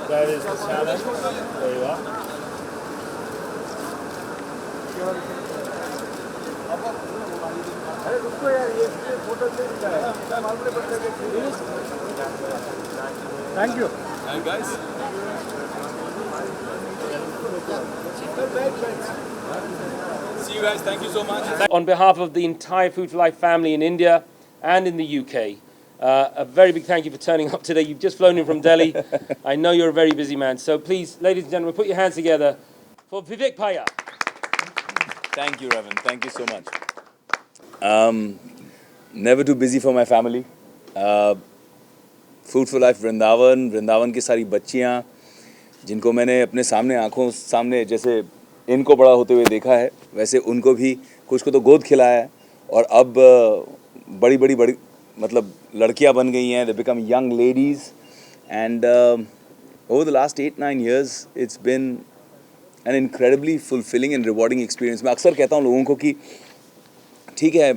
That is the challenge. There you are. Thank you. And guys. See you guys. Thank you so much. On behalf of the entire Food for Life family in India and in the UK, a very big thank you for turning up today. You've just flown in from Delhi. I know you're a very busy man. So please, ladies and gentlemen, put your hands together for Vivek Paya. Thank you, Ravan. Thank you so much. Never too busy for my family. Food for Life Vrindavan की सारी बच्चियाँ जिनको मैंने अपने सामने आँखों सामने जैसे इनको बड़ा होते हुए देखा है, वैसे उनको भी कुछ को तो गोद खिलाया है और अब बड़ी मतलब लड़कियाँ बन गई हैं. They become young ladies and over the last 8-9 years it's been an incredibly fulfilling and rewarding experience. मैं अक्सर कहता हूँ लोगों को कि ठीक है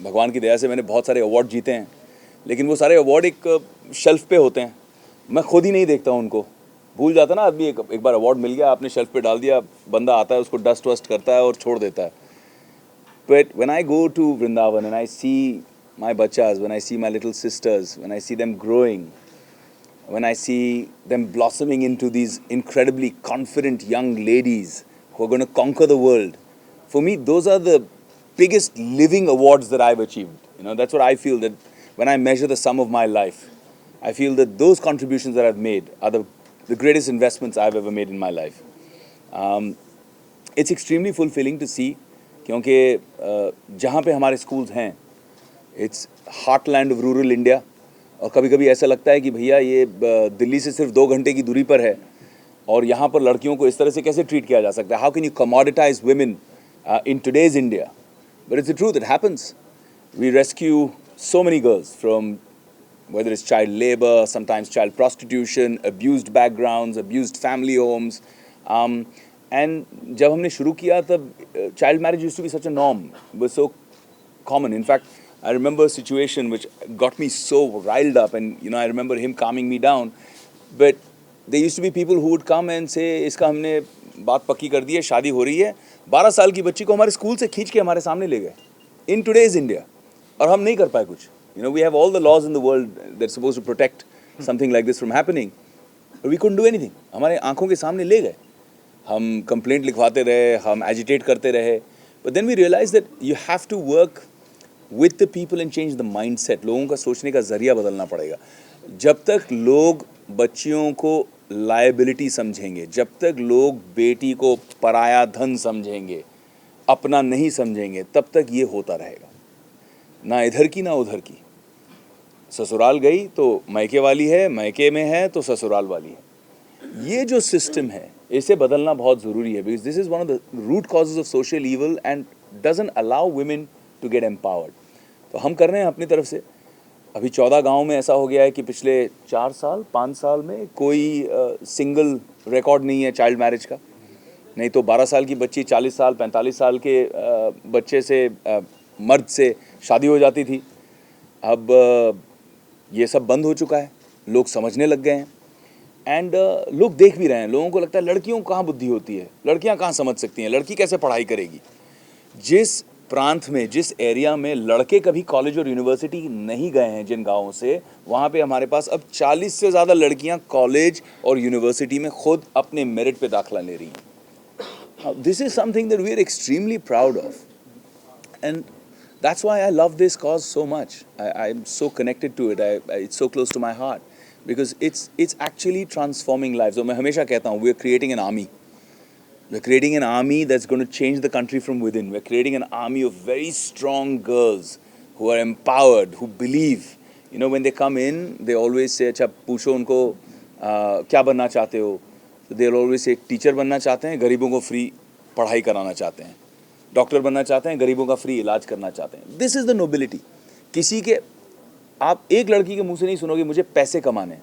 भगवान की दया से मैंने बहुत सारे अवार्ड जीते हैं, लेकिन वो सारे अवार्ड एक शेल्फ पे होते हैं. मैं खुद ही नहीं देखता हूँ उनको. भूल जाता ना आदमी, एक बार अवार्ड मिल गया आपने शेल्फ पे डाल दिया, बंदा आता है उसको डस्ट वस्ट करता है और छोड़ देता है. But when I go to Vrindavan and I see my bachas, when I see my little sisters, when I see them growing, when I see them blossoming into these incredibly confident young ladies who are going to conquer the world, for me those are the biggest living awards that I've achieved. You know, that's what I feel, that when I measure the sum of my life, I feel that those contributions that I've made are the greatest investments I've ever made in my life. It's extremely fulfilling to see, क्योंकि जहाँ पे हमारे schools हैं, it's heartland of rural India, और कभी-कभी ऐसा लगता है कि भैया ये दिल्ली से सिर्फ 2 घंटे की दूरी पर है और यहाँ पर लड़कियों को इस तरह से कैसे ट्रीट किया जा सकता है? How can you commoditize women in today's India? But it's the truth, it happens. We rescue so many girls from whether it's child labor, sometimes child prostitution, abused backgrounds, abused family homes. And जब हमने शुरू किया तब child marriage used to be such a norm, it was so common. In fact, I remember a situation which got me so riled up, and you know, I remember him calming me down. But there used to be people who would come and say, इसका हमने बात पक्की कर दी है, शादी हो रही है, 12 साल की बच्ची को हमारे स्कूल से खींच के हमारे सामने ले गए in today's India, और हम नहीं कर पाए कुछ. You know, we have all the laws in the world that's supposed to protect something like this from happening, but we couldn't do anything. हमारे आंखों के सामने ले गए. हम complaint लिखवाते रहे, हम agitate करते रहे, but then we realized that you have to work with the people and change the mindset. लोगों का सोचने का ज़रिया बदलना पड़ेगा. जब तक लोग बच्चियों को liability समझेंगे, जब तक लोग बेटी को पराया धन समझेंगे, अपना नहीं समझेंगे, तब तक ये होता रहेगा. ना इधर की ना उधर की. ससुराल गई तो मायके वाली है, मायके में है तो ससुराल वाली है. ये जो सिस्टम है, इसे बदलना बहुत ज़रूरी है, because this is one of the root causes of social evil and doesn't allow women to get empowered. तो हम कर रहे हैं अपनी तरफ से. अभी 14 गाँव में ऐसा हो गया है कि पिछले 4 साल 5 साल में कोई सिंगल रिकॉर्ड नहीं है चाइल्ड मैरिज का. नहीं तो 12 साल की बच्ची 40 साल 45 साल के बच्चे से मर्द से शादी हो जाती थी. अब ये सब बंद हो चुका है, लोग समझने लग गए हैं एंड लोग देख भी रहे हैं. लोगों को लगता है लड़कियों को कहाँ बुद्धि होती है, लड़कियाँ कहाँ समझ सकती हैं, लड़की कैसे पढ़ाई करेगी. जिस प्रांत में, जिस एरिया में लड़के कभी कॉलेज और यूनिवर्सिटी नहीं गए हैं, जिन गाँवों से, वहाँ पे हमारे पास अब 40 से ज़्यादा लड़कियाँ कॉलेज और यूनिवर्सिटी में खुद अपने मेरिट पे दाखिला ले रही हैं. This is something that we are extremely proud of, and that's why I love this cause so much. I'm so connected to it. It's so close to my heart because it's actually transforming lives. So मैं हमेशा कहता हूँ, we're creating an army. We're creating an army that's going to change the country from within. We're creating an army of very strong girls who are empowered, who believe. You know, when they come in, they always say, अच्छा पूछो उनको क्या बनना चाहते हो? So they'll always say, teacher बनना चाहते हैं, गरीबों को फ्री पढ़ाई कराना चाहते हैं. डॉक्टर बनना चाहते हैं, गरीबों का फ्री इलाज करना चाहते हैं. This is the nobility. किसी के, आप एक लड़की के मुंह से नहीं सुनोगे मुझे पैसे कमाने हैं.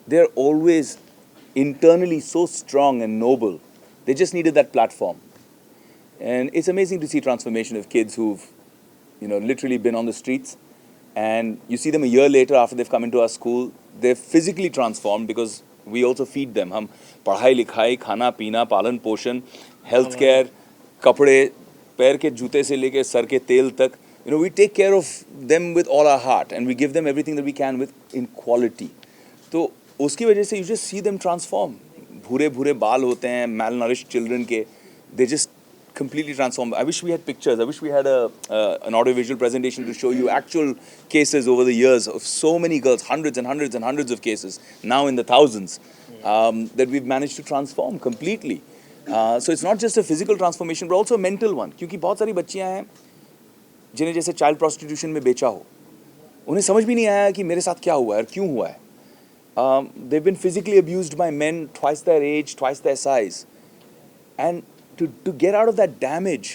They are always internally so strong and noble. They just needed that platform. And it's amazing to see transformation of kids who've, you know, literally been on the streets, and you see them a year later after they've come into our school, they're physically transformed because we also feed them. हम पढ़ाई लिखाई, खाना पीना, पालन पोषण, health care, कपड़े, पैर के जूते से लेके सर के तेल तक, you know, we take care of them with all our heart and we give them everything that we can with in quality. तो उसकी वजह से you just see them transform. भूरे भूरे बाल होते हैं malnourished children के, they just completely transform. I wish we had pictures. I wish we had an audiovisual presentation to show you actual cases over the years of so many girls, hundreds and hundreds and hundreds of cases, now in the thousands, that we've managed to transform completely. So it's not just a physical transformation, but also a mental one. क्योंकि बहुत सारी बच्चियाँ हैं जिन्हें जैसे child prostitution में बेचा हो, उन्हें समझ भी नहीं आया कि मेरे साथ क्या हुआ है और क्यों हुआ है. They've been physically abused by men twice their age, twice their size, and to get out of that damage,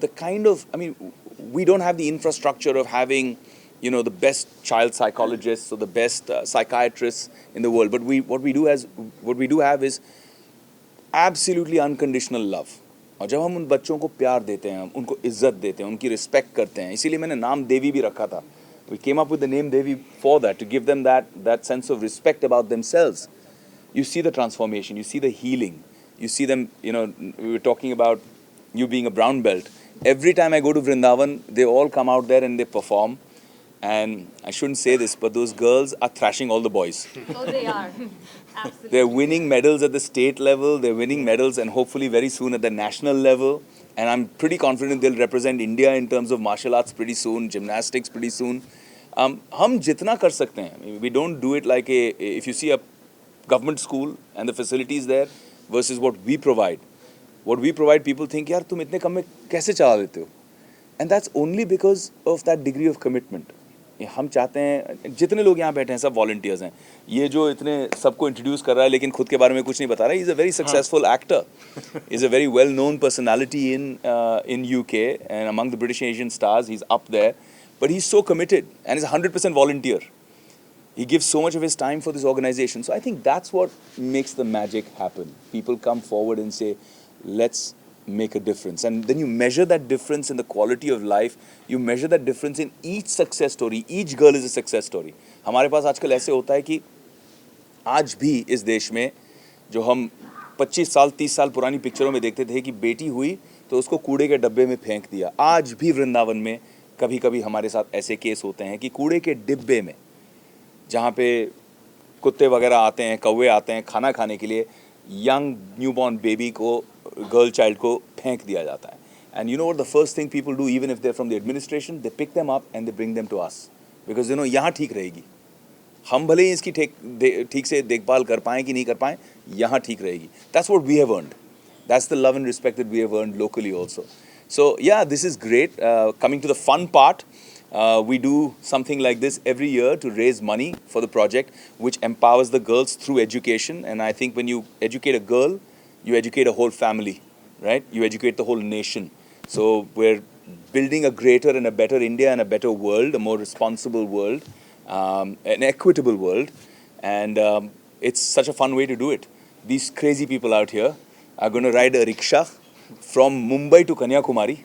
the kind of, I mean, we don't have the infrastructure of having, you know, the best child psychologists or the best psychiatrists in the world, but what we do have is absolutely unconditional love. और जब हम उन बच्चों को प्यार देते हैं, उनको इज्जत देते हैं, उनकी रिस्पेक्ट करते हैं, इसीलिए मैंने नाम देवी भी रखा था. We came up with the name Devi for that, to give them that sense of respect about themselves. You see the transformation, you see the healing, you see them, you know, we were talking about you being a brown belt. Every time I go to Vrindavan, they all come out there and they perform. And I shouldn't say this, but those girls are thrashing all the boys. Oh, they are. Absolutely. They're winning medals at the state level, they're winning medals and hopefully very soon at the national level. And I'm pretty confident they'll represent India in terms of martial arts pretty soon, gymnastics pretty soon. हम जितना कर सकते हैं, we don't do it like if you see a government school and the facilities there versus what we provide, people think, यार तुम इतने कम में कैसे चला लेते हो? And that's only because of that degree of commitment. हम चाहते हैं, जितने लोग यहाँ बैठे हैं सब volunteers हैं. ये जो इतने सबको introduce कर रहा है लेकिन खुद के बारे में कुछ नहीं बता रहा है, he's a very successful actor. He's a very well-known personality in UK and among the British Asian stars. He's up there, but he's so committed and he's 100% volunteer. He gives so much of his time for this organization. So I think that's what makes the magic happen. People come forward and say, let's make a difference. And then you measure that difference in the quality of life. You measure that difference in each success story. Each girl is a success story. हमारे पास आजकल ऐसे होता है कि आज भी इस देश में जो हम 25 साल 30 साल पुरानी पिक्चरों में देखते थे कि बेटी हुई तो उसको कूड़े के डब्बे में फेंक दिया, आज भी वृंदावन में कभी कभी हमारे साथ ऐसे केस होते हैं कि कूड़े के डिब्बे में, जहाँ पे कुत्ते वगैरह आते हैं, कौवे आते हैं खाना खाने के लिए, यंग न्यूबॉर्न बेबी को, गर्ल चाइल्ड को फेंक दिया जाता है. And you know what the first thing people do, even if they are from the administration, they pick them up and they bring them to us, because you know यहाँ ठीक रहेगी. हम भले ही इसकी ठीक से देखभाल कर पाएँ कि नहीं कर पाएँ, यहाँ ठीक रहेगी. That's what we have earned. That's the love and respect that we have earned locally also. So yeah, this is great. Coming to the fun part, we do something like this every year to raise money for the project, which empowers the girls through education. And I think when you educate a girl, you educate a whole family, right? You educate the whole nation. So we're building a greater and a better India and a better world, a more responsible world, an equitable world. And it's such a fun way to do it. These crazy people out here are going to ride a rickshaw from Mumbai to Kanyakumari.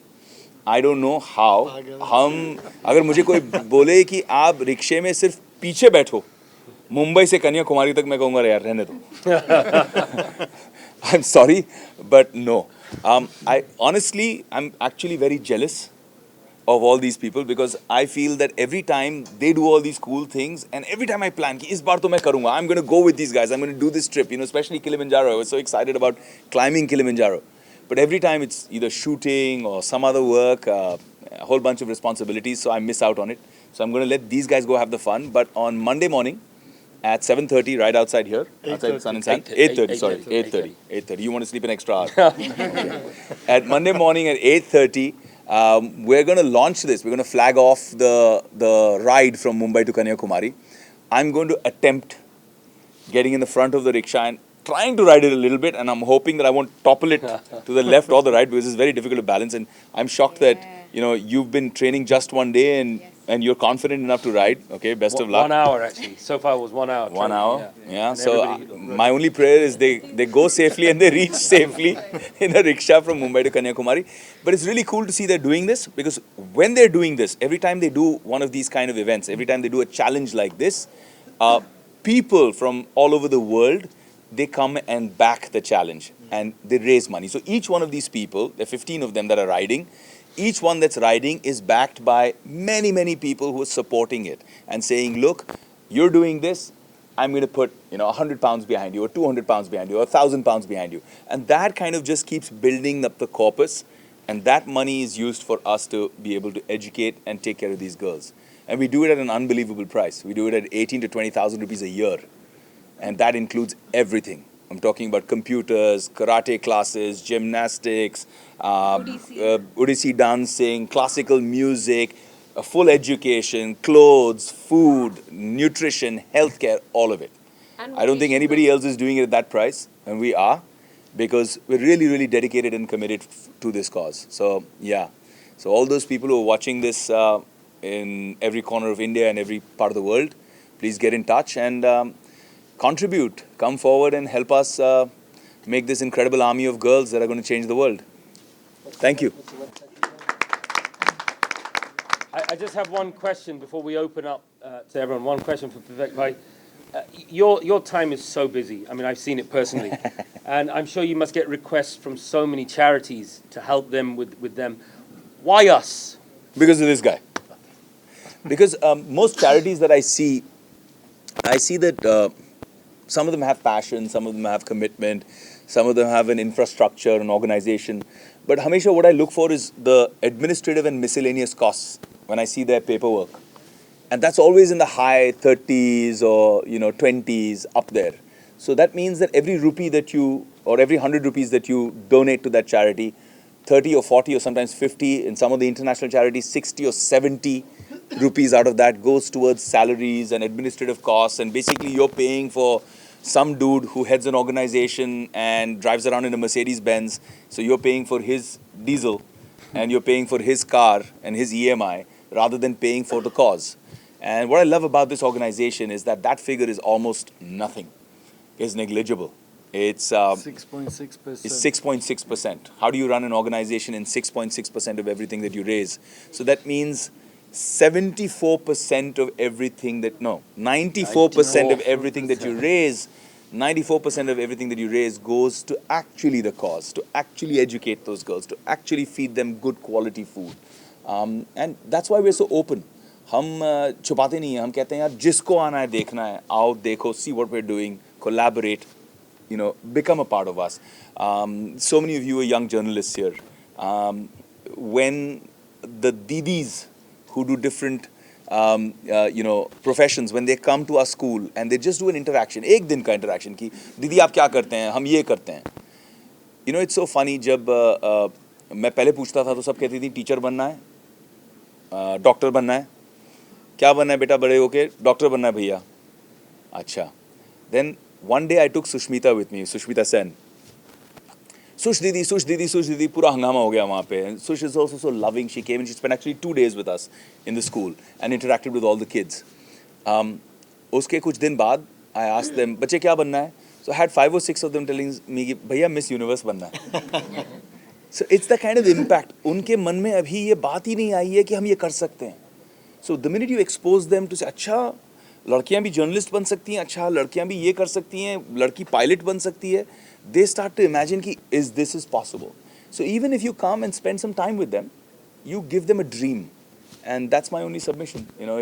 I don't know how. हम अगर मुझे कोई बोले कि आप रिक्शे में सिर्फ पीछे बैठो मुंबई से कन्याकुमारी तक, मैं कहूँगा यार रहने दो. I'm sorry, but no. I honestly, I'm actually very jealous of all these people because I feel that every time they do all these cool things and every time I plan कि इस बार तो मैं करूँगा, I'm going to go with these guys, I'm going to do this trip, you know, especially Kilimanjaro. I was so excited about climbing Kilimanjaro. But every time it's either shooting or some other work, a whole bunch of responsibilities, so I miss out on it. So I'm going to let these guys go have the fun. But on Monday morning at 7:30, right outside here, outside Sun and Sand, 8:30, sorry, 8:30. You want to sleep an extra hour. At Monday morning at 8:30, we're going to launch this. We're going to flag off the ride from Mumbai to Kanyakumari. I'm going to attempt getting in the front of the rickshaw and trying to ride it a little bit, and I'm hoping that I won't topple it to the left or the right because it's very difficult to balance. And I'm shocked that you've been training just one day and you're confident enough to ride. Okay, best of luck. 1 hour actually. So far it was 1 hour. 1 hour, yeah. And So everybody- my only prayer is they go safely and they reach safely in a rickshaw from Mumbai to Kanyakumari. But it's really cool to see they're doing this because when they're doing this, every time they do one of these kind of events, every time they do a challenge like this, people from all over the world, they come and back the challenge and they raise money. So each one of these people, there are 15 of them that are riding, each one that's riding is backed by many, many people who are supporting it and saying, look, you're doing this, I'm going to put 100 pounds behind you or 200 pounds behind you or 1,000 pounds behind you. And that kind of just keeps building up the corpus, and that money is used for us to be able to educate and take care of these girls. And we do it at an unbelievable price. We do it at 18 to 20,000 rupees a year. And that includes everything. I'm talking about computers, karate classes, gymnastics, Odissi dancing, classical music, a full education, clothes, food, nutrition, healthcare, all of it. And I don't think anybody else is doing it at that price, and we are, because we're really, really dedicated and committed to this cause. So, yeah. So all those people who are watching this in every corner of India and every part of the world, please get in touch and contribute. Come forward and help us make this incredible army of girls that are going to change the world. Thank you. I just have one question before we open up to everyone. One question for Vivek Bhai. Your time is so busy. I mean, I've seen it personally. And I'm sure you must get requests from so many charities to help them with them. Why us? Because of this guy. Because most charities that I see that some of them have passion, some of them have commitment, some of them have an infrastructure, an organization. But Hamesha, what I look for is the administrative and miscellaneous costs when I see their paperwork. And that's always in the high 30s or 20s, up there. So that means that every rupee that you, or every 100 rupees that you donate to that charity, 30 or 40 or sometimes 50, in some of the international charities, 60 or 70 rupees out of that goes towards salaries and administrative costs, and basically you're paying for some dude who heads an organization and drives around in a Mercedes Benz, so you're paying for his diesel and you're paying for his car and his EMI rather than paying for the cause. And what I love about this organization is that figure is almost nothing. It's negligible. It's 6.6%. It's 6.6%. How do you run an organization in 6.6% of everything that you raise? So that means 74% of everything that, no, 94% of everything that you raise, 94% of everything that you raise goes to actually the cause, to actually educate those girls, to actually feed them good quality food. And that's why we're so open. हम छुपाते नहीं हैं, हम कहते हैं यार जिसको आना है देखना है, आओ देखो, see what we're doing, collaborate, become a part of us. So many of you are young journalists here. When the didis who do different professions, when they come to our school and they just do an interaction, एक दिन का interaction कि दीदी आप क्या करते हैं, हम ये करते हैं. It's so funny, जब मैं पहले पूछता था तो सब कहती थी टीचर बनना है, डॉक्टर बनना है. क्या बनना है बेटा बड़े होके? डॉक्टर बनना है भैया. अच्छा. Then one day I took Sushmita with me, Sushmita Sen. Sush Didi, पूरा हंगामा हो गया वहाँ पे. Sush is also so loving. She came and she spent actually 2 days with us in the school and interacted with all the kids. उसके कुछ दिन बाद I asked them, बच्चे क्या बनना है? So I had 5 or 6 of them telling me कि भैया Miss Universe बनना है. So it's the kind of impact. उनके मन में अभी ये बात ही नहीं आई है कि हम ये कर सकते हैं. So the minute you expose them to say, अच्छा लड़कियां भी जर्नलिस्ट बन सकती हैं, अच्छा लड़कियां भी ये कर सकती हैं, लड़की पायलट बन सकती है, they start to imagine कि this is possible. So even if you come and spend some time with them, you give them a dream. And that's my only submission. You know,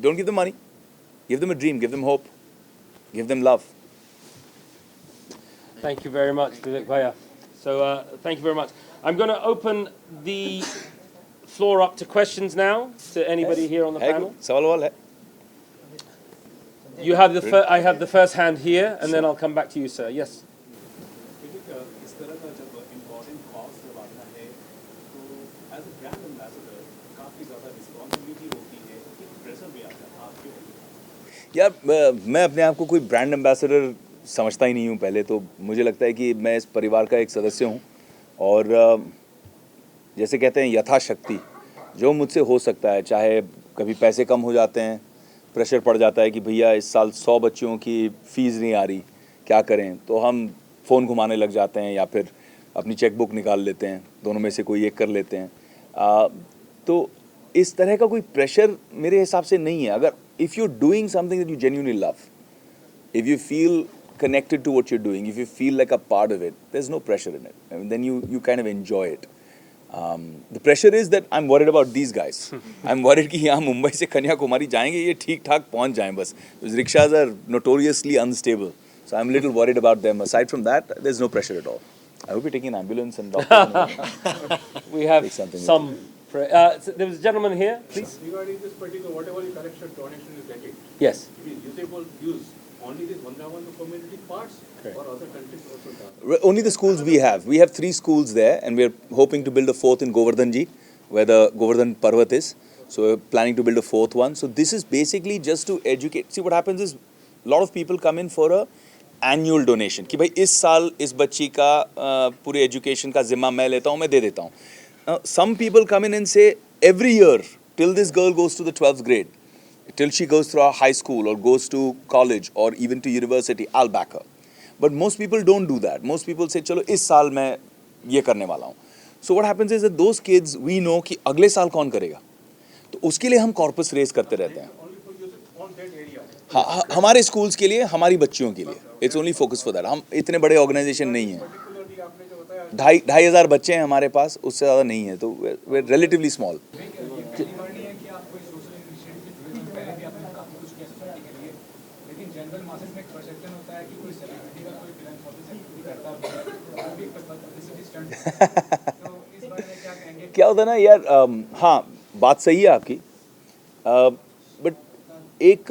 don't give them money. Give them a dream, give them hope, give them love. Thank you very much, Vivek Bhaiya. So thank you very much. I'm going to open the floor up to questions now to anybody here on the है panel. कोई सवाल वाल है? You have I have the first hand here, and then I'll come back to you, sir. Yes. इस तरह का जब important cause जब आता है तो एज अ ब्रांड एम्बेसडर काफ़ी ज़्यादा रिस्पॉन्सिबिलिटी होती है, एक प्रेशर भी आता है आपके। यार मैं अपने आप को कोई ब्रांड एम्बेसडर समझता ही नहीं हूँ पहले तो। मुझे लगता है कि मैं इस परिवार का एक सदस्य हूँ और जैसे कहते हैं यथाशक्ति जो मुझसे हो सकता है, चाहे कभी पैसे कम हो जाते हैं, प्रेशर पड़ जाता है कि भैया इस साल 100 बच्चों की फ़ीस नहीं आ रही, क्या करें, तो हम फ़ोन घुमाने लग जाते हैं या फिर अपनी चेकबुक निकाल लेते हैं, दोनों में से कोई एक कर लेते हैं। तो इस तरह का कोई प्रेशर मेरे हिसाब से नहीं है। अगर if you doing something that you genuinely love, if you feel connected to what you're doing, if you feel like a part of it, there's no pressure in it. I mean, then you kind of enjoy it. The pressure is that I'm worried about these guys. I'm worried कि यहाँ मुंबई से कन्याकुमारी जाएंगे, ये ठीक ठाक पहुँच जाएं बस. Those rickshaws are notoriously unstable, so I'm a little worried about them. Aside from that, there's no pressure at all. I hope you're taking an ambulance and doctor. We have Take something with some. So there was a gentleman here, please. Regarding this particular, whatever you collection donation is getting, Yes. it is usable use only this Vrindavan community parts or other countries also does? Only the schools we have. We have 3 schools there, and we're hoping to build a 4th in Govardhanji, where the Govardhan Parvat is. So we're planning to build a 4th one. So this is basically just to educate. See, what happens is a lot of people come in for a annual donation. कि भाई इस साल इस बच्ची का पूरे education का जिम्मा मैं लेता हूँ, मैं दे देता हूँ. Now, some people come in and say every year till this girl goes to the 12th grade, till she goes through a high school or goes to college or even to university, I'll back her. But most people don't do that. Most people say, चलो इस साल मैं ये करने वाला हूँ. So what happens is that those kids we know कि अगले साल कौन करेगा. तो उसके लिए हम कॉर्पस रेज करते रहते हैं. हाँ, हमारे स्कूल्स के लिए, हमारी बच्चियों के लिए. It's only focus for that. हम इतने बड़े ऑर्गेनाइजेशन नहीं हैं. 2,500 बच्चे हैं हमारे पास, उससे ज़्यादा नहीं है. तो we're relatively small. क्या होता है ना यार, हाँ बात सही है आपकी, बट एक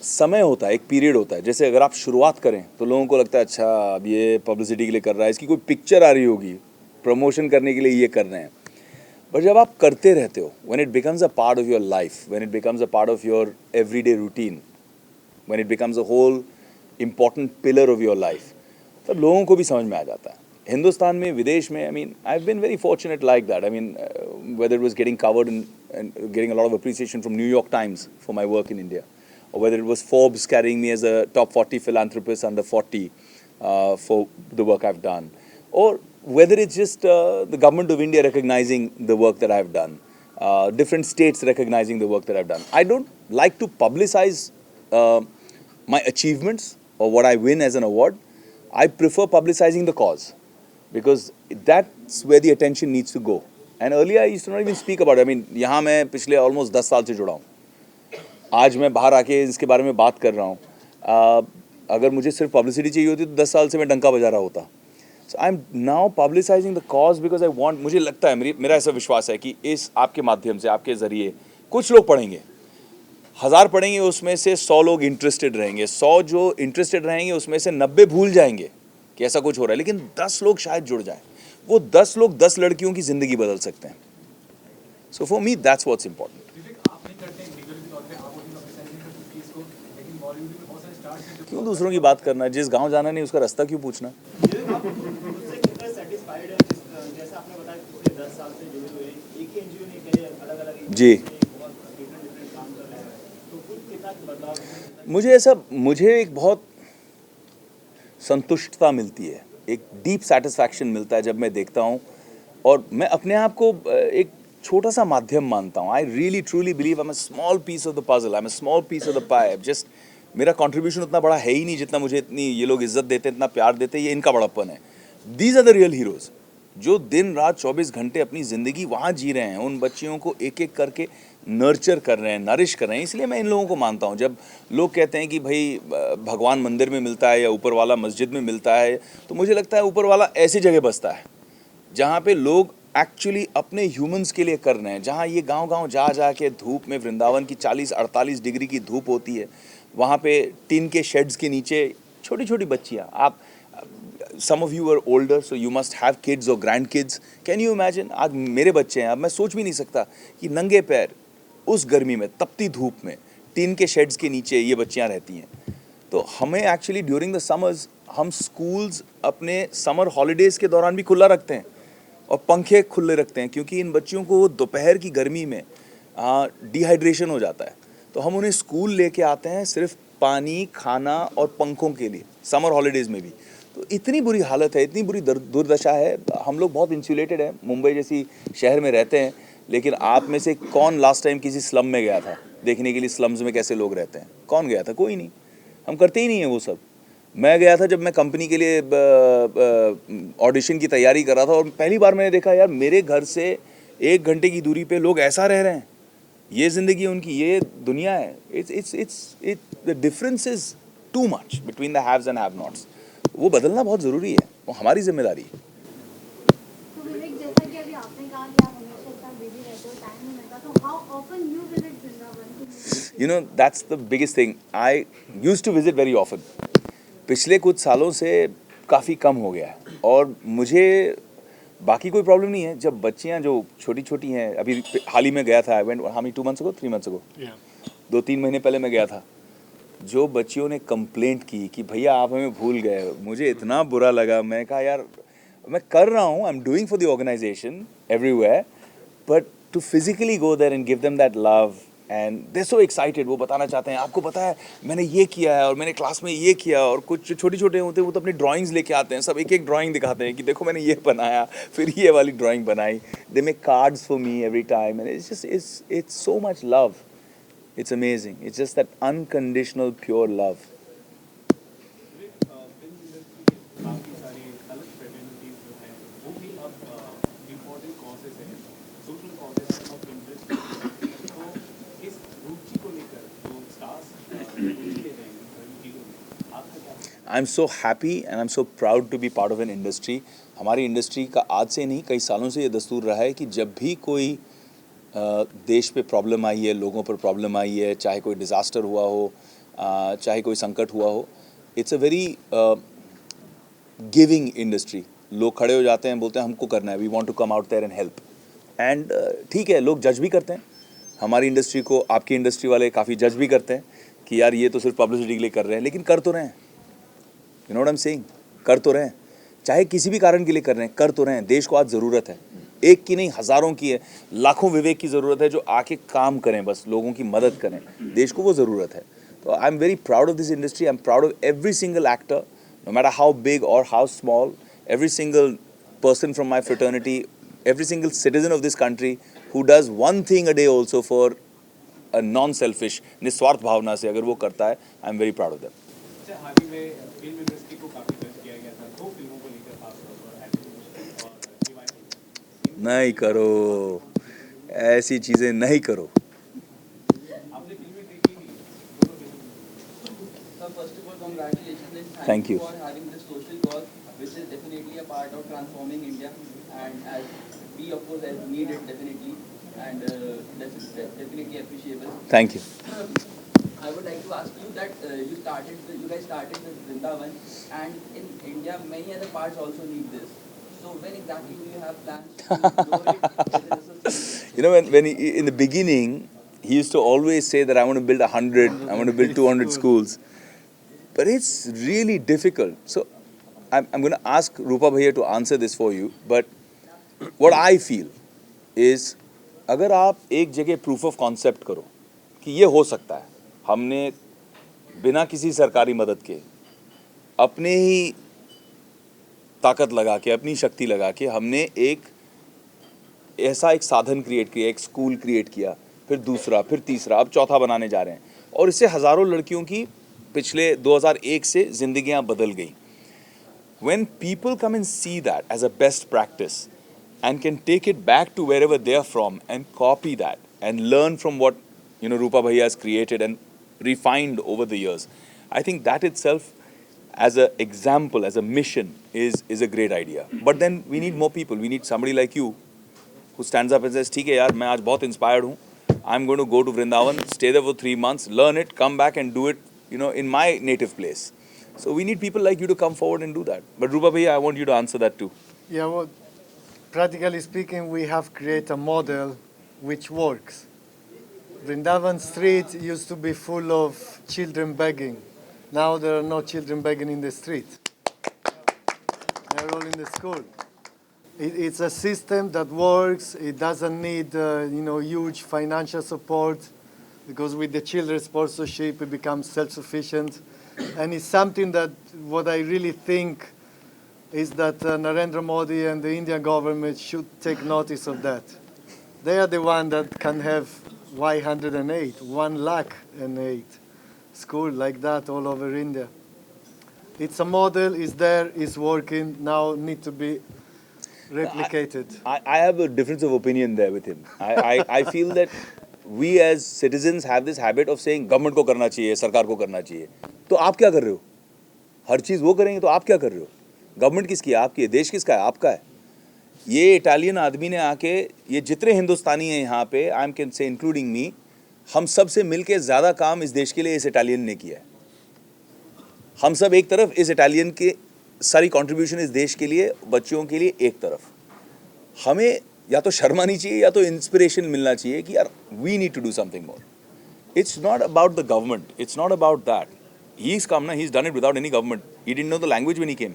समय होता है, एक पीरियड होता है. जैसे अगर आप शुरुआत करें तो लोगों को लगता है अच्छा अब ये पब्लिसिटी के लिए कर रहा है, इसकी कोई पिक्चर आ रही होगी, प्रमोशन करने के लिए ये कर रहे हैं. बट जब आप करते रहते हो, when it becomes a part of your life, when it becomes a part of your everyday routine, when it becomes a whole important pillar of your life, तब लोगों को भी समझ में आ जाता है. हिंदुस्तान में, विदेश में, I mean I have been very fortunate like that. I mean whether it was getting covered and getting a lot of appreciation from New York Times for my work in India, or whether it was Forbes carrying me as a top 40 philanthropist under 40 for the work I've done, or whether it's just the government of India recognizing the work that I've done, different states recognizing the work that I've done. I don't like to publicize my achievements or what I win as an award. I prefer publicizing the cause, because that's where the attention needs to go. And earlier I used to not even speak about it. I mean, यहाँ मैं पिछले almost 10 साल से जुड़ा हूँ. आज मैं बाहर आके इसके बारे में बात कर रहा हूँ. अगर मुझे सिर्फ पब्लिसिटी चाहिए होती तो 10 साल से मैं डंका बजा रहा होता. So I am now publicising the cause because I want, मुझे लगता है, मेरा ऐसा विश्वास है कि इस आपके माध्यम से, आपके ज़रिए कुछ लोग पढ़ेंगे, 1000 पढ़ेंगे, उसमें से 100 लोग इंटरेस्टेड रहेंगे. 100 जो इंटरेस्टेड रहेंगे उसमें से 90 भूल जाएंगे कि ऐसा कुछ हो रहा है, लेकिन 10 लोग शायद जुड़ जाएं. वो 10 लोग 10 लड़कियों की ज़िंदगी बदल सकते हैं. So for me that's what's important. क्यों दूसरों की बात करना, जिस गांव जाना नहीं उसका रास्ता क्यों पूछना. जी, मुझे एक बहुत संतुष्टता मिलती है, एक डीप सेटिस्फैक्शन मिलता है जब मैं देखता हूँ, और मैं अपने आप को एक छोटा सा माध्यम मानता हूँ. I really truly believe I am a small piece of the puzzle, I am a small piece of the pie. Just मेरा कंट्रीब्यूशन उतना बड़ा है ही नहीं जितना मुझे इतनी ये लोग इज्जत देते हैं, इतना प्यार देते हैं, ये इनका बड़ापन है. These are the real heroes जो दिन रात 24 घंटे अपनी ज़िंदगी वहाँ जी रहे हैं, उन बच्चियों को एक एक करके नर्चर कर रहे हैं, नरिश कर रहे हैं। इसलिए मैं इन लोगों को मानता हूँ। जब लोग कहते हैं कि भाई भगवान मंदिर में मिलता है या ऊपर वाला मस्जिद में मिलता है, तो मुझे लगता है ऊपर वाला ऐसी जगह बसता है जहाँ पे लोग एक्चुअली अपने ह्यूमंस के लिए कर रहे हैं। जहाँ ये गांव-गांव जा के धूप में, वृंदावन की 40-48 डिग्री की धूप होती है, वहाँ पे टिन के शेड्स के नीचे छोटी-छोटी बच्चियाँ, आप some of you are older so you must have kids or grandkids, can you imagine? आज मेरे बच्चे हैं, अब मैं सोच भी नहीं सकता कि नंगे पैर उस गर्मी में, तपती धूप में, टिन के शेड्स के नीचे ये बच्चियाँ रहती हैं। तो हमें एक्चुअली ड्यूरिंग द समर्स हम स्कूल्स अपने समर हॉलीडेज़ के दौरान भी खुला रखते हैं और पंखे खुले रखते हैं, क्योंकि इन बच्चियों को दोपहर की गर्मी में डिहाइड्रेशन हो जाता है। तो हम उन्हें स्कूल लेके आते हैं सिर्फ पानी, खाना और पंखों के लिए, समर हॉलीडेज़ में भी। तो इतनी बुरी हालत है, इतनी बुरी दुर्दशा है। हम लोग बहुत इंसुलेटेड हैं, मुंबई जैसी शहर में रहते हैं, लेकिन आप में से कौन लास्ट टाइम किसी स्लम में गया था देखने के लिए स्लम्स में कैसे लोग रहते हैं? कौन गया था? कोई नहीं। हम करते ही नहीं हैं वो सब। मैं गया था जब मैं कंपनी के लिए ऑडिशन की तैयारी कर रहा था, और पहली बार मैंने देखा यार मेरे घर से 1 घंटे की दूरी पे लोग ऐसा रह रहे हैं। ये ज़िंदगी उनकी, ये दुनिया है। The difference is too much between the haves and have nots. वो बदलना बहुत ज़रूरी है, वो हमारी जिम्मेदारी है। तो विवेक, जैसा कि अभी आपने कहा कि आप हमेशा इतना बिजी रहते हो, टाइम नहीं मिलता, तो how often you visit Vrindavan? You know, that's the biggest thing. I used to visit very often. पिछले कुछ सालों से काफ़ी कम हो गया है, और मुझे बाकी कोई प्रॉब्लम नहीं है। जब बच्चियां जो छोटी छोटी हैं, अभी हाल ही में गया था, I went how many 2 months ago 3 months ago, 2-3 महीने पहले मैं गया था। जो बच्चियों ने कंप्लेंट की कि भैया आप हमें भूल गए, मुझे इतना बुरा लगा। मैं कहा यार मैं कर रहा हूँ, I am doing for the organisation everywhere, but to physically go there and give them that love and they so excited. वो बताना चाहते हैं, आपको पता है मैंने ये किया है और मैंने क्लास में ये किया। और कुछ छोटे छोटे होते हैं वो तो अपनी ड्राइंग्स लेके आते हैं, सब एक एक ड्राइंग दिखाते हैं कि देखो मैंने ये बनाया, फिर ये वाली ड्राइंग बनाई। They make cards for me every time and it's just it's so much love. It's amazing. It's just that unconditional, pure love. काफ़ी सारी अलग फ्रेटर्निटीज़ जो हैं वो भी अब इम्पोर्टेंट कॉजेज़ हैं, सोशल कॉजेज़ ऑफ इंटरेस्ट। तो इस रुचि को लेकर जो स्टार्स रुचि ले रहे हैं इन चीज़ों में, आपका क्या? I'm so happy and I'm so proud to be part of an industry. हमारी इंडस्ट्री का आज से नहीं, कई सालों से ये दस्तूर रहा है कि जब भी कोई देश पे प्रॉब्लम आई है, लोगों पर प्रॉब्लम आई है, चाहे कोई डिज़ास्टर हुआ हो, चाहे कोई संकट हुआ हो, it's a very giving industry. लोग खड़े हो जाते हैं, बोलते हैं हमको करना है, we want to come out there and help. And ठीक है, लोग जज भी करते हैं हमारी इंडस्ट्री को। आपकी इंडस्ट्री वाले काफ़ी जज भी करते हैं कि यार ये तो सिर्फ पब्लिसिटी के लिए कर रहे हैं, लेकिन कर तो रहे हैं। You know what I am saying? कर तो रहे हैं, चाहे किसी भी कारण के लिए कर रहे हैं, कर तो रहे हैं। देश को आज ज़रूरत है, एक की नहीं हज़ारों की है, लाखों विवेक की ज़रूरत है जो आके काम करें, बस लोगों की मदद करें। देश को वो ज़रूरत है। तो I am very proud of this industry. I am proud of every single actor, no matter how big or how small, every single person from my fraternity, every single citizen of this country who does one thing a day also for a non selfish, निस्वार्थ भावना से अगर वो करता है, I am very proud of them. अच्छा, हाल ही में फिल्म इंडस्ट्री को काफ़ी जज किया गया था 2 फिल्मों को लेकर, खासतौर पर एनिमेशन और रिवाइवल। नहीं करो, ऐसी चीज़ें नहीं करो। आपने फिल्में देखी नहीं, दोनों फिल्में? So first of all, congratulations and Thank you. for having this social cause, which is definitely a part of transforming India, and as we of course as need it definitely, and that's definitely appreciable. Thank you. I would like to ask you that you guys started this Vrindavan, and in India many other parts also need this. So when exactly do you have plans to grow it as an association? You know, when he, in the beginning, he used to always say that I want to build 100, I want to build 200 schools. But it's really difficult. So I'm going to ask Rupa Bhaiya to answer this for you. But what I feel is, अगर आप एक जगह proof of concept करो कि ये हो सकता है, हमने बिना किसी सरकारी मदद के, अपने ही ताकत लगा के, अपनी शक्ति लगा के हमने एक ऐसा एक साधन क्रिएट किया, एक स्कूल क्रिएट किया, फिर दूसरा, फिर तीसरा, अब चौथा बनाने जा रहे हैं, और इससे हज़ारों लड़कियों की पिछले 2001 से ज़िंदगियां बदल गई। when people come and see that as a best practice and can take it back to wherever they are from and copy that and learn from what Rupa Bhaiya has created and refined over the years, I think that itself as an example, as a mission is a great idea. But then we need more people. We need somebody like you who stands up and says, ठीक है यार, मैं आज बहुत inspired हूँ. I'm going to go to Vrindavan, stay there for 3 months, learn it, come back and do it, in my native place. So we need people like you to come forward and do that. But Rupa Bhaiya, I want you to answer that too. Yeah, well, practically speaking, we have created a model which works. Vrindavan street used to be full of children begging. Now there are no children begging in the street. They're all in the school. It's a system that works. It doesn't need, huge financial support, because with the children's sponsorship, it becomes self-sufficient. And it's something that what I really think is that Narendra Modi and the Indian government should take notice of that. They are the one that can have 108 school like that all over India. It's a model, it's there, it's working, now need to be replicated. I have a difference of opinion there with him. I feel that we as citizens have this habit of saying government को करना चाहिए, सरकार को करना चाहिए. तो आप क्या कर रहे हो? हर चीज़ वो करेंगे तो आप क्या कर रहे हो? गवर्नमेंट किसकी है? आपकी है. देश किसका है? आपका है. ये इटालियन आदमी ने आके, ये जितने हिंदुस्तानी हैं यहाँ पे, I am can say including me, हम सब से मिलके ज़्यादा काम इस देश के लिए इस इटालियन ने किया है. हम सब एक तरफ, इस इटालियन के सारी कंट्रीब्यूशन इस देश के लिए, बच्चों के लिए एक तरफ. हमें या तो शर्म आनी चाहिए या तो इंस्पिरेशन मिलना चाहिए कि यार we need to do something more. It's not about the government, it's not about that. He is come ना, he is done it without any government. He didn't know the language when he came.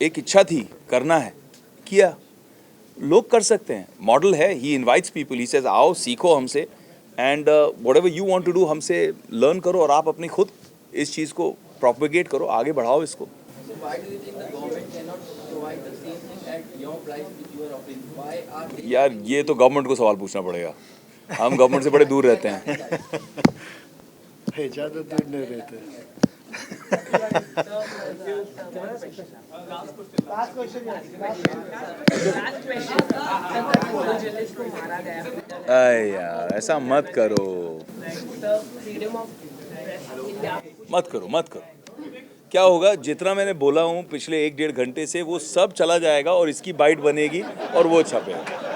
एक इच्छा थी, करना है, किया. लोग कर सकते हैं. मॉडल है, he invites people, he says आओ सीखो हमसे, and whatever you want to do हमसे लर्न करो, और आप अपनी खुद इस चीज़ को प्रोपेगेट करो, आगे बढ़ाओ इसको. So why do you think the government cannot provide the same thing at your price which you are offering? Why are they? यार ये तो गवर्नमेंट को सवाल पूछना पड़ेगा. हम गवर्नमेंट से बड़े दूर रहते हैं. ज़्यादा दूर नहीं रहते. अरे यार ऐसा मत करो, मत करो, मत करो. क्या होगा, जितना मैंने बोला हूँ पिछले 1-1.5 घंटे से, वो सब चला जाएगा और इसकी बाइट बनेगी और वो छपेगा.